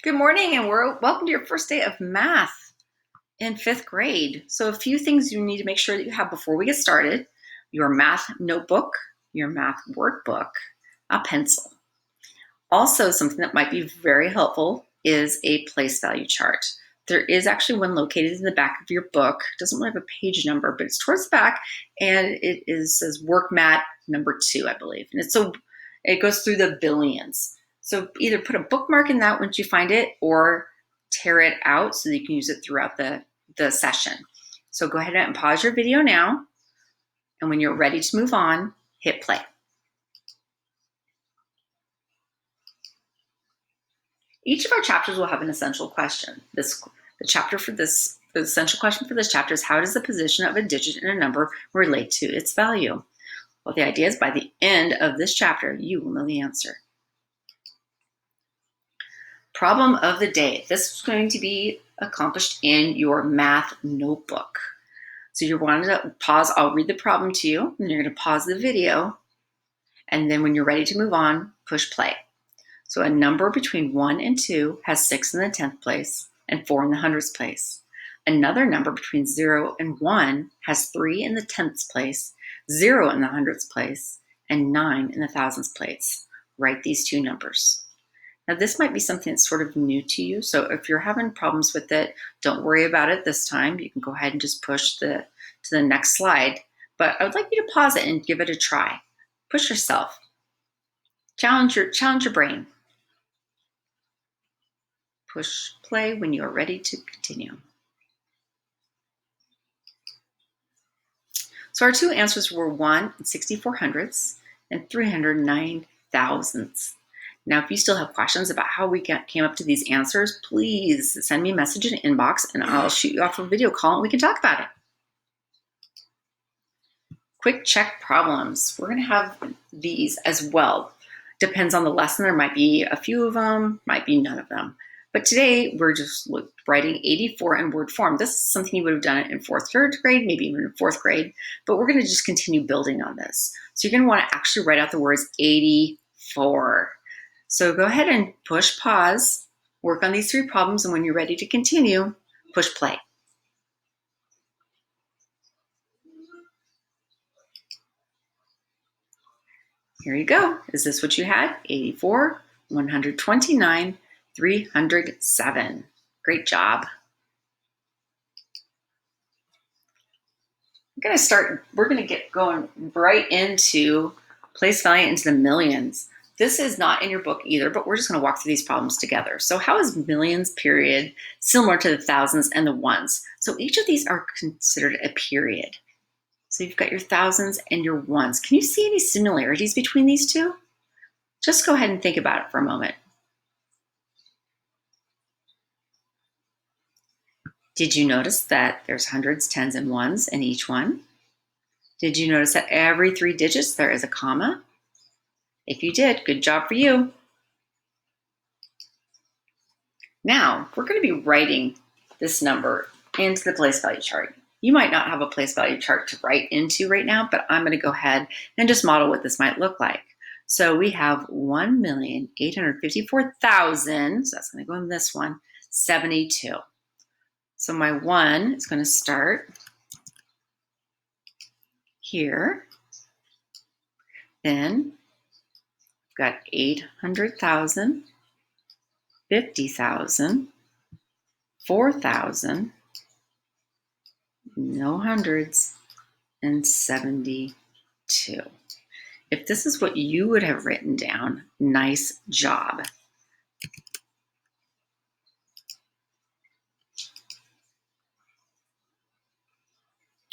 Good morning, and welcome to your first day of math in fifth grade. So a few things you need to make sure that you have before we get started: your math notebook, your math workbook, a pencil. Also, something that might be very helpful is a place value chart. There is actually one located in the back of your book. It doesn't really have a page number, but it's towards the back, and says work mat number 2, I believe. And it goes through the billions. So either put a bookmark in that once you find it, or tear it out so that you can use it throughout the session. So go ahead and pause your video now, and when you're ready to move on, hit play. Each of our chapters will have an essential question. The essential question for this chapter is: how does the position of a digit in a number relate to its value? Well, the idea is by the end of this chapter, you will know the answer. Problem of the day. This is going to be accomplished in your math notebook. So you're wanting to pause. I'll read the problem to you, and you're going to pause the video. And then when you're ready to move on, push play. So a number between 1 and 2 has 6 in the 10th place and 4 in the hundredths place. Another number between 0 and 1 has 3 in the 10th place, 0 in the hundredths place, and 9 in the thousandths place. Write these two numbers. Now, this might be something that's sort of new to you, so if you're having problems with it, don't worry about it this time. You can go ahead and just push to the next slide. But I would like you to pause it and give it a try. Push yourself. Challenge your brain. Push play when you are ready to continue. So our two answers were 1 and 64 hundredths and 309 thousandths. Now, if you still have questions about how we came up to these answers, please send me a message in the inbox and I'll shoot you off a video call and we can talk about it. Quick check problems. We're going to have these as well. Depends on the lesson. There might be a few of them, might be none of them. But today we're just writing 84 in word form. This is something you would have done in third grade, maybe even in fourth grade, but we're going to just continue building on this. So you're going to want to actually write out the words 84. So go ahead and push pause, work on these three problems, and when you're ready to continue, push play. Here you go. Is this what you had? 84, 129, 307. Great job. We're going to get going right into place value into the millions. This is not in your book either, but we're just going to walk through these problems together. So how is millions period similar to the thousands and the ones? So each of these are considered a period. So you've got your thousands and your ones. Can you see any similarities between these two? Just go ahead and think about it for a moment. Did you notice that there's hundreds, tens, and ones in each one? Did you notice that every 3 digits there is a comma? If you did, good job for you. Now, we're going to be writing this number into the place value chart. You might not have a place value chart to write into right now, but I'm going to go ahead and just model what this might look like. So we have 1,854,000, so that's going to go in this one, 72. So my 1 is going to start here. Then we've got 800,000, 50,000, 4,000, no hundreds, and 72. If this is what you would have written down, nice job.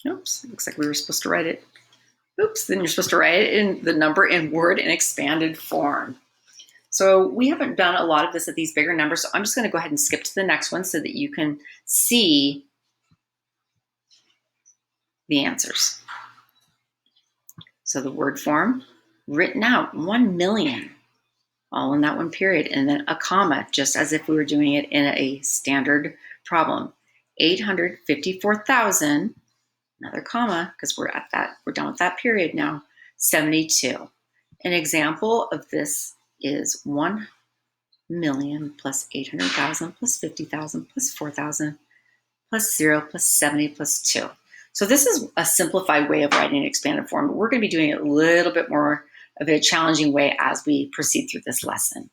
Oops, looks like we were supposed to write it. Oops, then you're supposed to write it in the number in word in expanded form. So we haven't done a lot of this at these bigger numbers, so I'm just going to go ahead and skip to the next one so that you can see the answers. So the word form, written out, 1 million, all in that one period, and then a comma, just as if we were doing it in a standard problem. 854,000, another comma, because we're done with that period now, 72. An example of this is million plus 800,000 plus 50,000 plus 4,000 plus 0 plus 70 plus 2. So this is a simplified way of writing an expanded form, but we're going to be doing it a little bit more of a challenging way as we proceed through this lesson.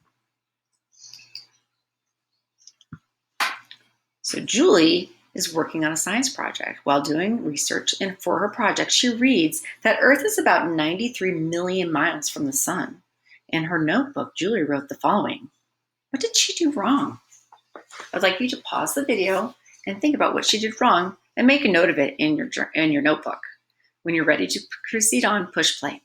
So Julie is working on a science project. While doing research and for her project, she reads that Earth is about 93 million miles from the sun. In her notebook, Julie wrote the following. What did she do wrong? I'd like you to pause the video and think about what she did wrong and make a note of it in your notebook. When you're ready to proceed on, push play.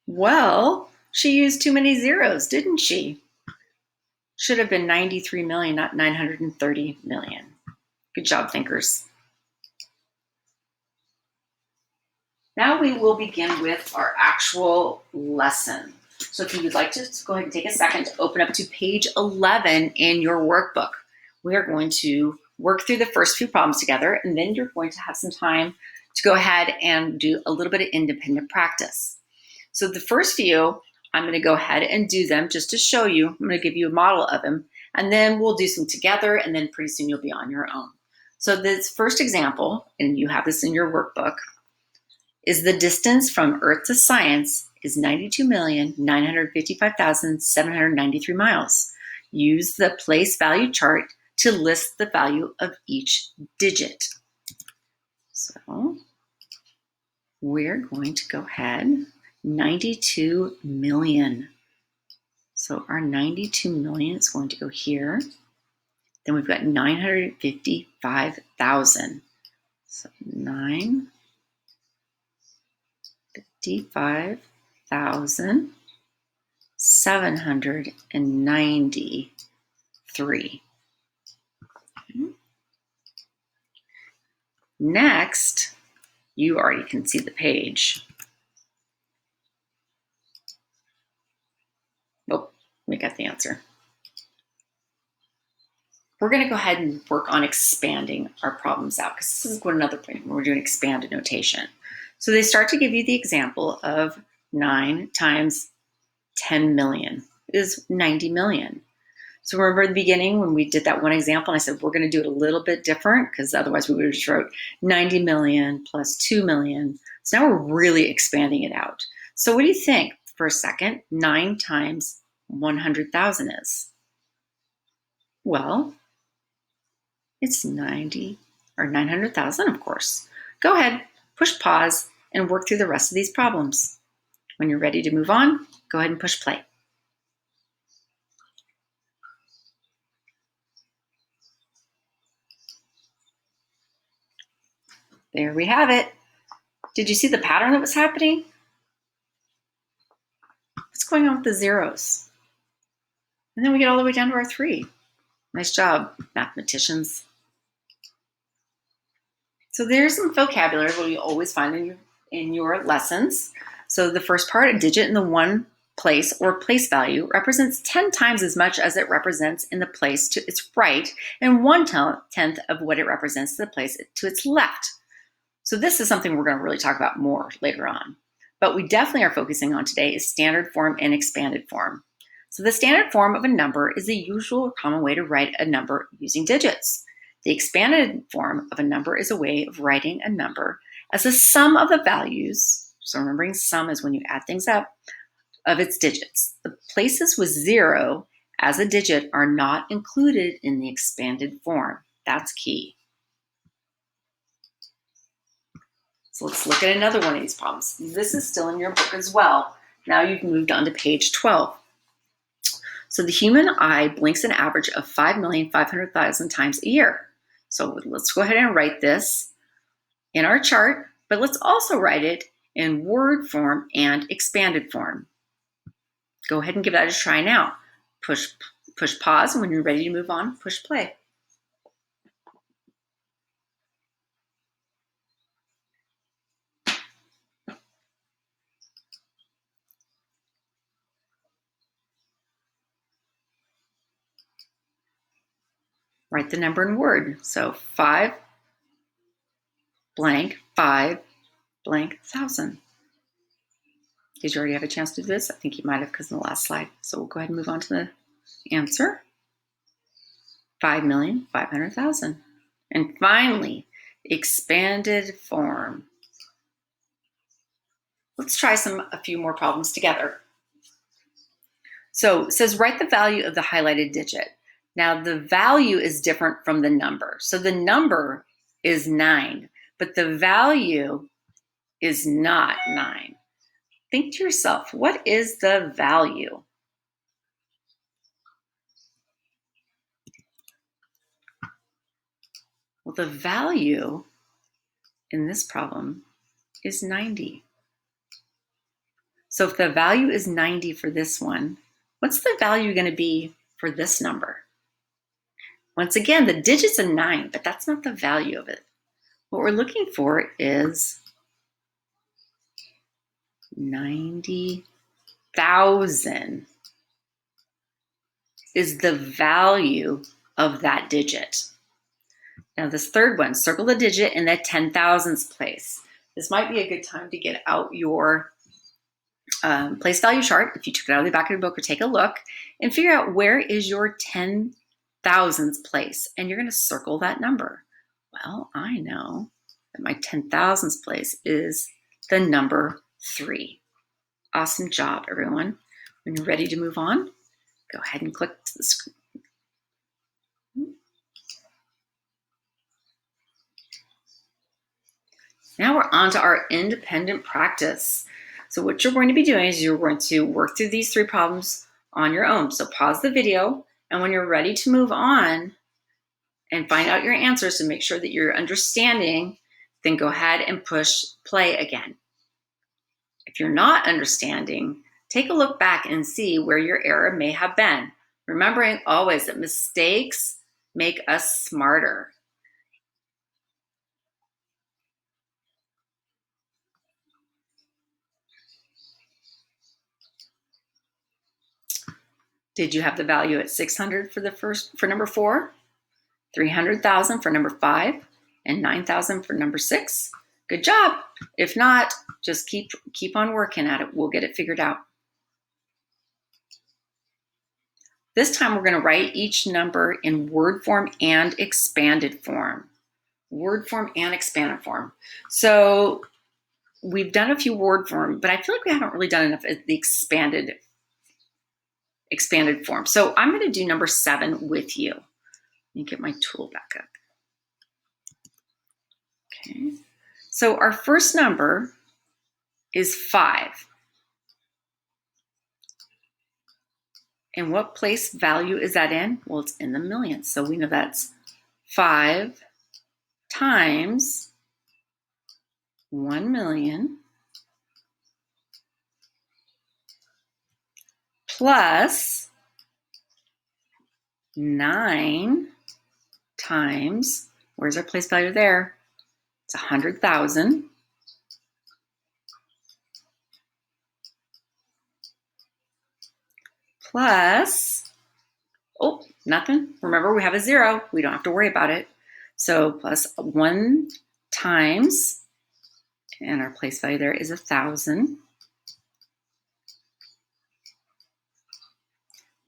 Well, she used too many zeros, didn't she? Should have been 93 million, not 930 million. Good job, thinkers. Now we will begin with our actual lesson. So if you would like to go ahead and take a second to open up to page 11 in your workbook. We are going to work through the first few problems together, and then you're going to have some time to go ahead and do a little bit of independent practice. So the first few, I'm going to go ahead and do them just to show you. I'm going to give you a model of them, and then we'll do some together, and then pretty soon you'll be on your own. So this first example, and you have this in your workbook, is the distance from Earth to Science is 92,955,793 miles. Use the place value chart to list the value of each digit. So we're going to go ahead, 92 million. So our 92 million is going to go here. Then we've got 955,000. So 955,793. Next, you already can see the page. Oh, we got the answer. We're going to go ahead and work on expanding our problems out, because this is another point where we're doing expanded notation. So they start to give you the example of 9 times 10 million is 90 million. So remember at the beginning when we did that one example, and I said we're going to do it a little bit different because otherwise we would have just wrote 90 million plus 2 million. So now we're really expanding it out. So what do you think for a second 9 times 100,000 is? Well, it's 900,000, of course. Go ahead, push pause, and work through the rest of these problems. When you're ready to move on, go ahead and push play. There we have it. Did you see the pattern that was happening? What's going on with the zeros? And then we get all the way down to our 3. Nice job, mathematicians. So there's some vocabulary that you always find in your lessons. So the first part, a digit in the one place or place value represents 10 times as much as it represents in the place to its right, and 1/10 of what it represents to the place to its left. So this is something we're going to really talk about more later on. But we definitely are focusing on today is standard form and expanded form. So the standard form of a number is the usual or common way to write a number using digits. The expanded form of a number is a way of writing a number as a sum of the values. So remembering sum is when you add things up of its digits. The places with 0 as a digit are not included in the expanded form. That's key. So let's look at another one of these problems. This is still in your book as well. Now you've moved on to page 12. So the human eye blinks an average of 5,500,000 times a year. So let's go ahead and write this in our chart, but let's also write it in word form and expanded form. Go ahead and give that a try now. Push pause, and when you're ready to move on, push play. Write the number in word. So 5 blank 5 blank 1,000. Did you already have a chance to do this? I think you might have because in the last slide. So we'll go ahead and move on to the answer. 5,500,000. And finally, expanded form. Let's try a few more problems together. So it says write the value of the highlighted digit. Now the value is different from the number. So the number is 9, but the value is not 9. Think to yourself, what is the value? Well, the value in this problem is 90. So if the value is 90 for this one, what's the value going to be for this number? Once again, the digit's a 9, but that's not the value of it. What we're looking for is 90,000 is the value of that digit. Now this third one, circle the digit in the 10,000s place. This might be a good time to get out your place value chart. If you took it out of the back of your book, or take a look and figure out where is your 10,000s place, and you're going to circle that number. Well, I know that my 10,000s place is the number 3. Awesome job, everyone. When you're ready to move on, go ahead and click to the screen. Now we're on to our independent practice. So what you're going to be doing is you're going to work through these 3 problems on your own. So pause the video, and when you're ready to move on and find out your answers to make sure that you're understanding, then go ahead and push play again. If you're not understanding, take a look back and see where your error may have been. Remembering always that mistakes make us smarter. Did you have the value at 600 for number 4, 300,000 for number 5, and 9,000 for number 6? Good job. If not, just keep on working at it. We'll get it figured out. This time we're going to write each number in word form and expanded form. Word form and expanded form. So we've done a few word form, but I feel like we haven't really done enough of the expanded form. So I'm going to do number 7 with you. Let me get my tool back up. Okay. So our first number is 5. And what place value is that in? Well, it's in the millions. So we know that's 5 times 1 million plus 9 times, where's our place value there? It's 100,000. Plus, oh, nothing. Remember, we have a 0. We don't have to worry about it. So plus 1 times, and our place value there is 1,000.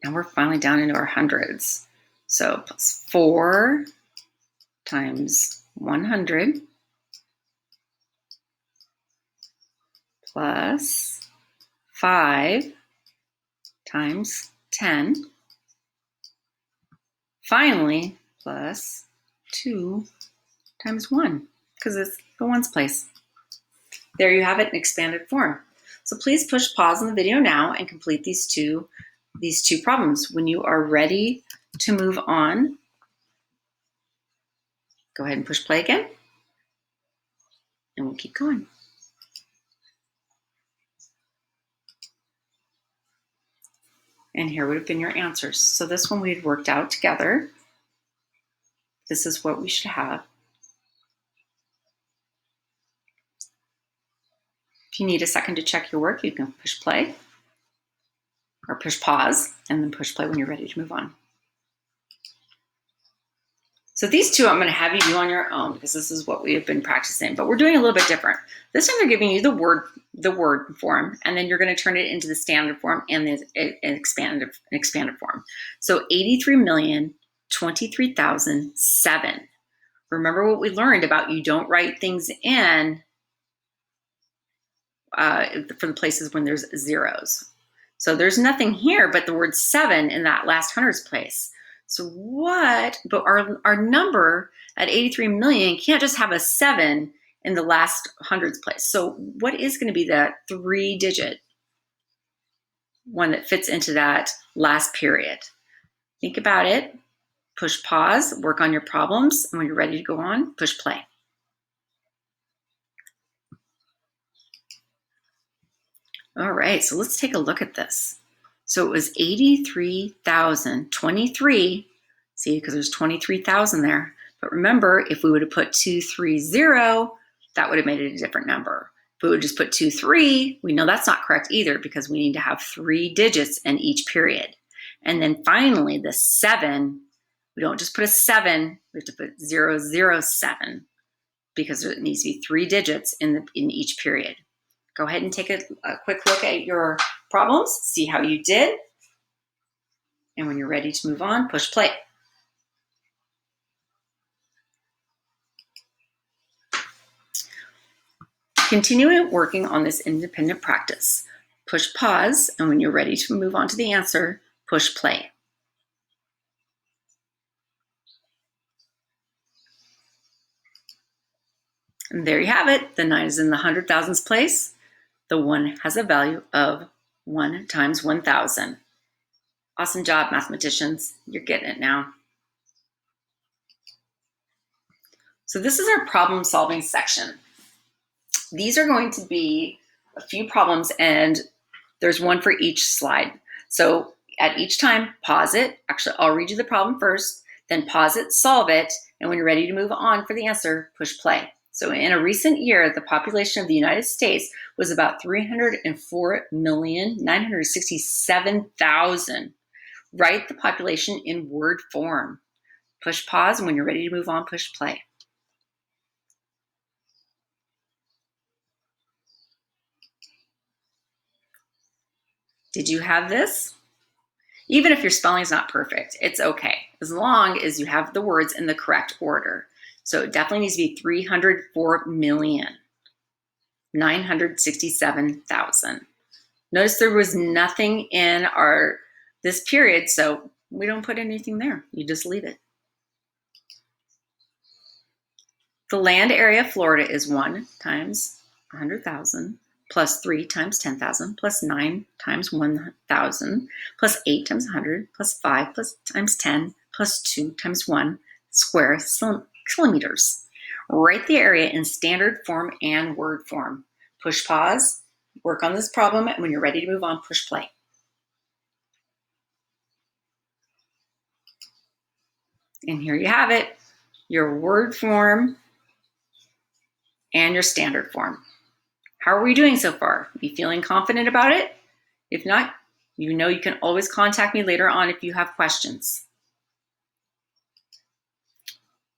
Now we're finally down into our hundreds. So plus 4 times 100 plus 5 times 10. Finally, plus 2 times 1, because it's the ones place. There you have it in expanded form. So please push pause on the video now and complete these two problems. When you are ready to move on, go ahead and push play again, and we'll keep going. And here would have been your answers. So this one we had worked out together. This is what we should have. If you need a second to check your work, you can push play or push pause and then push play when you're ready to move on. So these two I'm going to have you do on your own because this is what we have been practicing, but we're doing a little bit different. This time they're giving you the word form, and then you're going to turn it into the standard form and the expanded form. So 83,023,007. Remember what we learned about you don't write things in for the places when there's zeros. So there's nothing here but the word 7 in that last hundreds place. So but our number at 83 million can't just have a 7 in the last hundreds place. So what is going to be that 3-digit one that fits into that last period? Think about it, push pause, work on your problems, and when you're ready to go on, push play. All right, so let's take a look at this. So it was 83,023, see, because there's 23,000 there. But remember, if we would have put 230, that would have made it a different number. If we would just put 23, we know that's not correct either because we need to have 3 digits in each period. And then finally, the 7, we don't just put a 7, we have to put 007 because it needs to be 3 digits in each period. Go ahead and take a quick look at your problems, see how you did. And when you're ready to move on, push play. Continue working on this independent practice. Push pause, and when you're ready to move on to the answer, push play. And there you have it. The 9 is in the 100,000s place. The 1 has a value of 1 times 1,000. Awesome job, mathematicians. You're getting it now. So this is our problem-solving section. These are going to be a few problems, and there's one for each slide. So at each time, pause it. Actually, I'll read you the problem first, then pause it, solve it, and when you're ready to move on for the answer, push play. So in a recent year, the population of the United States was about 304,967,000. Write the population in word form. Push pause, and when you're ready to move on, push play. Did you have this? Even if your spelling is not perfect, it's okay, as long as you have the words in the correct order. So it definitely needs to be 304,967,000. Notice there was nothing in this period, so we don't put anything there. You just leave it. The land area of Florida is 1 times 100,000 plus 3 times 10,000 plus 9 times 1,000 plus 8 times 100 plus 5 times 10 plus 2 times 1 square kilometers. Write the area in standard form and word form. Push pause, work on this problem, and when you're ready to move on, push play. And here you have it, your word form and your standard form. How are we doing so far? Are you feeling confident about it? If not, you know you can always contact me later on if you have questions.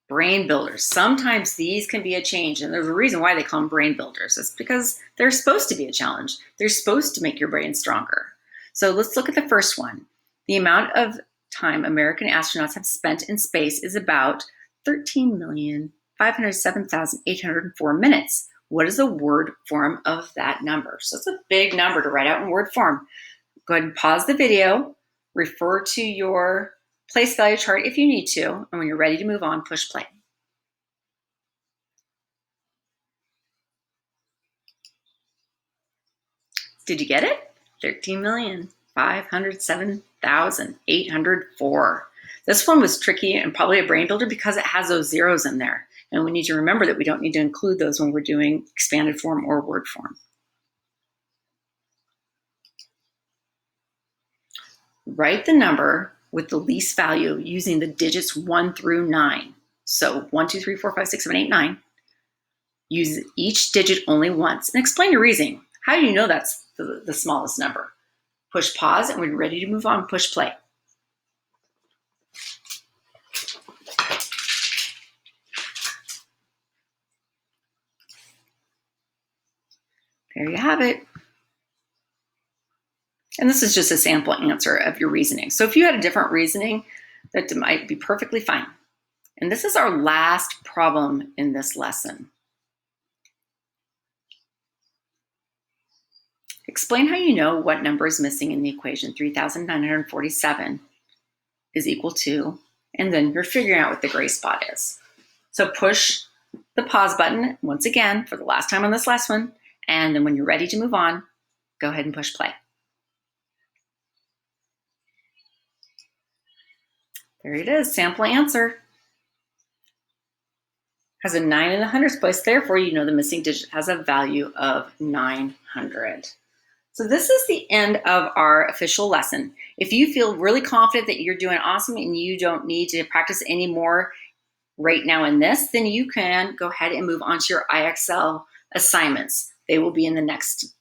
Brain builders. Sometimes these can be a change, and there's a reason why they call them brain builders. It's because they're supposed to be a challenge. They're supposed to make your brain stronger. So let's look at the first one. The amount of time American astronauts have spent in space is about 13,507,804 minutes. What is the word form of that number? So it's a big number to write out in word form. Go ahead and pause the video, refer to your place value chart if you need to, and when you're ready to move on, push play. Did you get it? 13,507,804. This one was tricky and probably a brain builder because it has those zeros in there. And we need to remember that we don't need to include those when we're doing expanded form or word form. Write the number with the least value using the digits 1 through 9. So 1, 2, 3, 4, 5, 6, 7, 8, 9. Use each digit only once and explain your reasoning. How do you know that's the smallest number? Push pause, and when you're ready to move on, push play. There you have it. And this is just a sample answer of your reasoning. So if you had a different reasoning, that might be perfectly fine. And this is our last problem in this lesson. Explain how you know what number is missing in the equation 3,947 is equal to, and then you're figuring out what the gray spot is. So push the pause button once again for the last time on this lesson, and then when you're ready to move on, go ahead and push play. There it is, sample answer. Has a 9 in the hundreds place, therefore you know the missing digit has a value of 900. So this is the end of our official lesson. If you feel really confident that you're doing awesome and you don't need to practice anymore right now in this, then you can go ahead and move on to your IXL assignments. They will be in the next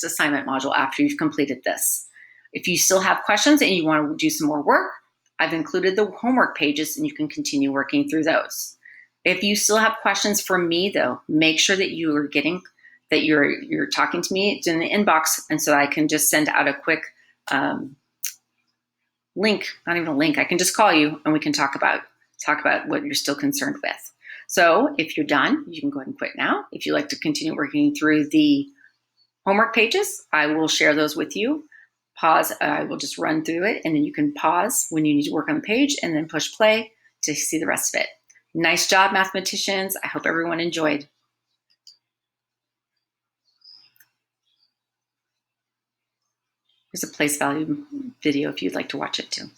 assignment module after you've completed this. If you still have questions and you want to do some more work, I've included the homework pages and you can continue working through those. If you still have questions for me though, make sure that you're talking to me in the inbox, and so I can just send out a quick link, not even a link, I can just call you and we can talk about what you're still concerned with. So if you're done, you can go ahead and quit now. If you'd like to continue working through the homework pages, I will share those with you. Pause, I will just run through it, and then you can pause when you need to work on the page and then push play to see the rest of it. Nice job, mathematicians. I hope everyone enjoyed. Here's a place value video if you'd like to watch it too.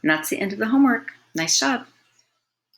And that's the end of the homework. Nice job.